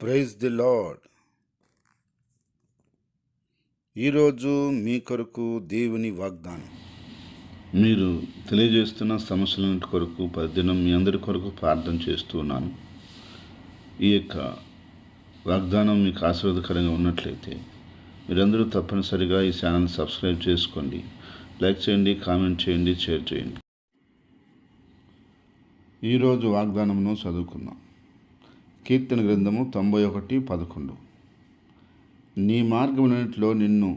Praise the lord. ఈరోజు మీ కొరకు దేవుని వాగ్దానం. మీరు తెలియజేస్తున్న సమస్యలన్నిటి కొరకు ప్రతిదినం మీ అందరి కొరకు ప్రార్థన చేస్తూ ఉన్నాను. ఈ యొక్క వాగ్దానం మీకు ఆశీర్వాదకరంగా ఉన్నట్లయితే మీరందరూ తప్పనిసరిగా ఈ ఛానల్ని సబ్స్క్రైబ్ చేసుకోండి, లైక్ చేయండి, కామెంట్ చేయండి, షేర్ చేయండి. ఈరోజు వాగ్దానమును చదువుకుందాం. కీర్తన గ్రంథము 91:11. నీ మార్గములన్నిటిలో నిన్ను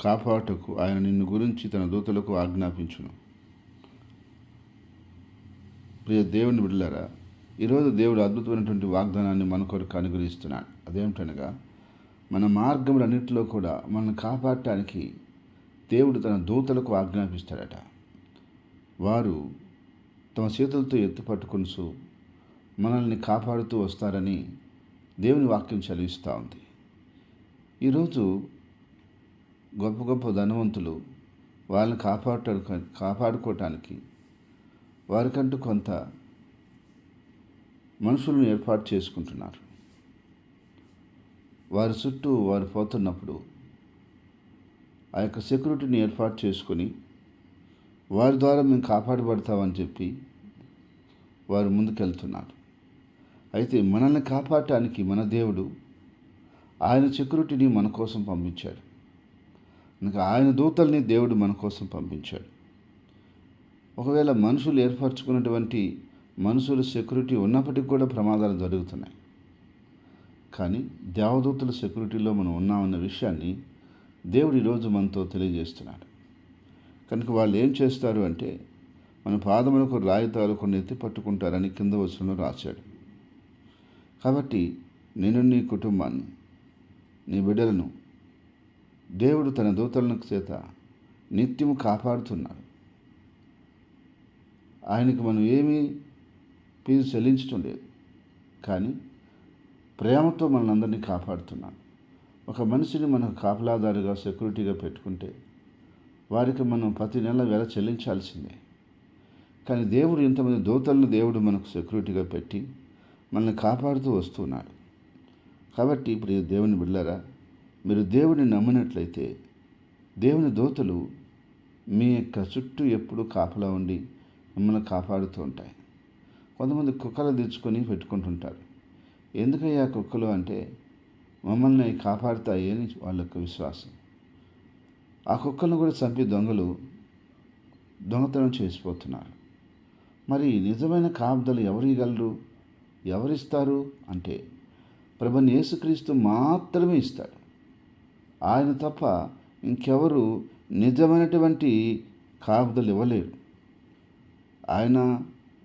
కాపాడుటకు ఆయన నిన్ను గురించి తన దూతలకు ఆజ్ఞాపించును. ప్రియ దేవుని బిడ్డలారా, ఈరోజు దేవుడు అద్భుతమైనటువంటి వాగ్దానాన్ని మన కొరకు అనుగ్రహిస్తున్నాడు. అదేమిటనగా, మన మార్గములన్నింటిలో కూడా మనల్ని కాపాడటానికి దేవుడు తన దూతలకు ఆజ్ఞాపిస్తాడట. వారు తమ చేతులతో ఎత్తి పట్టుకొనుచు మనల్ని కాపాడుతూ వస్తారని దేవుని వాక్యం చదివిస్తూ ఉంది. ఈరోజు గొప్ప గొప్ప ధనవంతులు వాళ్ళని కాపాడుకోవటానికి వారికంటూ కొంత మనుషులను ఏర్పాటు చేసుకుంటున్నారు. వారి చుట్టూ వారు పోతున్నప్పుడు ఆ యొక్క సెక్యూరిటీని ఏర్పాటు చేసుకొని వారి ద్వారా మేము కాపాడబడతామని చెప్పి వారు ముందుకెళ్తున్నారు. అయితే మనల్ని కాపాడటానికి మన దేవుడు ఆయన సెక్యూరిటీని మన కోసం పంపించాడు. ఇంకా ఆయన దూతల్ని దేవుడు మన కోసం పంపించాడు. ఒకవేళ మనుషులు ఏర్పరచుకున్నటువంటి మనుషుల సెక్యూరిటీ ఉన్నప్పటికీ కూడా ప్రమాదాలు జరుగుతున్నాయి. కానీ దేవదూతల సెక్యూరిటీలో మనం ఉన్నామన్న విషయాన్ని దేవుడు ఈరోజు మనతో తెలియజేస్తున్నాడు. కనుక వాళ్ళు ఏం చేస్తారు అంటే, మన పాదములకు రాయితాలు కొన్ని ఎత్తి పట్టుకుంటారని కింద వచనంలో రాశాడు. కాబట్టి నేను నీ కుటుంబాన్ని, నీ బిడ్డలను దేవుడు తన దూతలను చేత నిత్యము కాపాడుతున్నాడు. ఆయనకు మనం ఏమీ ఫీజు చెల్లించడం లేదు, కానీ ప్రేమతో మనల్ని అందరినీ కాపాడుతున్నాడు. ఒక మనిషిని మనకు కాపలాదారుగా సెక్యూరిటీగా పెట్టుకుంటే వారికి మనం ప్రతి నెల వెల చెల్లించాల్సిందే. కానీ దేవుడు ఇంతమంది దూతలను దేవుడు మనకు సెక్యూరిటీగా పెట్టి మనల్ని కాపాడుతూ వస్తున్నాడు. కాబట్టి ఇప్పుడు దేవుని బిడ్డలారా, మీరు దేవుని నమ్మినట్లయితే దేవుని దూతలు మీ యొక్క చుట్టూ ఎప్పుడు కాపలా ఉండి మిమ్మల్ని కాపాడుతూ ఉంటాయి. కొంతమంది కుక్కలు తెచ్చుకొని పెట్టుకుంటుంటారు. ఎందుకయ్యా కుక్కలు అంటే, మమ్మల్ని కాపాడుతాయి అని వాళ్ళ యొక్క విశ్వాసం. ఆ కుక్కలను కూడా చంపి దొంగలు దొంగతనం చేసిపోతున్నారు. మరి నిజమైన కాపుదలు ఎవరు ఇవ్వగలరు, ఎవరిస్తారు అంటే ప్రభువైన యేసుక్రీస్తు మాత్రమే ఇస్తాడు. ఆయన తప్ప ఇంకెవరు నిజమైనటువంటి కాపుదలు ఇవ్వలేరు. ఆయన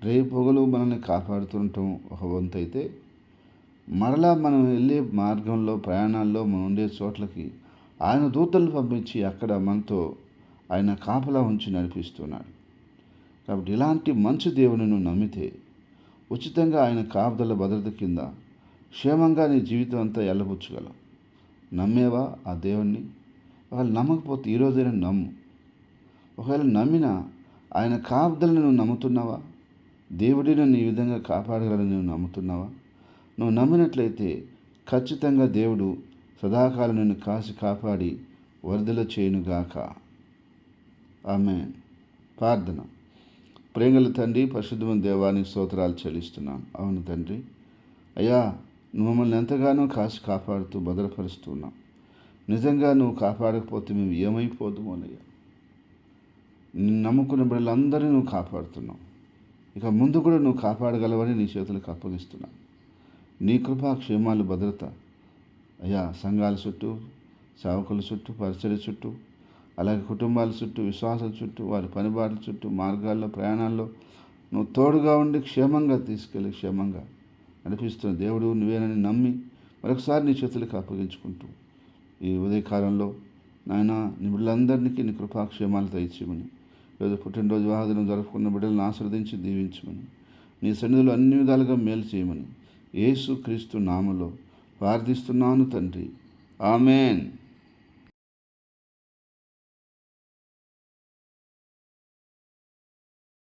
రేపొగలు మనల్ని కాపాడుతుండటం ఒక వంతు అయితే, మరలా మనం వెళ్ళే మార్గంలో ప్రయాణాల్లో మనం ఉండే చోట్లకి ఆయన దూతలను పంపించి అక్కడ మనతో ఆయన కాపలా ఉంచి నడిపిస్తున్నాడు. కాబట్టి ఇలాంటి మంచి దేవుని నువ్వు నమ్మితే ఉచితంగా ఆయన కాపుదల భద్రత కింద క్షేమంగా నీ జీవితం అంతా ఎల్లబుచ్చగలవు. నమ్మేవా ఆ దేవుణ్ణి? ఒకవేళ నమ్మకపోతే ఈరోజైనా నమ్ము. ఒకవేళ నమ్మినా ఆయన కాపుదలను నువ్వు నమ్ముతున్నావా? దేవుడిని నన్ను ఈ విధంగా కాపాడగలని నువ్వు నమ్ముతున్నావా? నువ్వు నమ్మినట్లయితే ఖచ్చితంగా దేవుడు సదాకాలం నిన్ను కాసి కాపాడి వరదల చేయునుగాక. ఆమేన్. ప్రార్థన. ప్రేమగల తండ్రి, పరిశుద్ధమైన దేవానికి స్తోత్రాలు చెల్లిస్తున్నాను. అవును తండ్రి, అయ్యా, నువ్వు మమ్మల్ని ఎంతగానో కాసి కాపాడుతూ భద్రపరుస్తున్నావు. నిజంగా నువ్వు కాపాడకపోతే మేము ఏమైపోదుమోనయ్యా. నిన్ను నమ్ముకున్న బిడ్డలందరినీ నువ్వు కాపాడుతున్నావు. ఇక ముందు కూడా నువ్వు కాపాడగలవని నీ చేతులకు అప్పగిస్తున్నావు. నీ కృపా క్షేమాలు భద్రత అయ్యా సంఘాల చుట్టూ, సేవకుల చుట్టూ, పరిచర్య చుట్టూ, అలాగే కుటుంబాల చుట్టూ, విశ్వాసాల చుట్టూ, వారి పనిబాట్ల చుట్టూ, మార్గాల్లో, ప్రయాణాల్లో నువ్వు తోడుగా ఉండి క్షేమంగా తీసుకెళ్ళి క్షేమంగా నడిపిస్తున్న దేవుడు నువ్వేనని నమ్మి మరొకసారి నీ చేతులకు అప్పగించుకుంటూ ఈ ఉదయకాలంలో నాయన నీ బిడ్డలందరికీ నీ కృపాక్షేమాలు దయచేయమని, ఈరోజు పుట్టినరోజు వివాహదినం జరుపుకున్న బిడ్డలను ఆశీర్వదించి దీవించమని, నీ సన్నిధిలో అన్ని విధాలుగా మేలు చేయమని యేసు క్రీస్తు నామములో ప్రార్థిస్తున్నాను తండ్రి. ఆమేన్.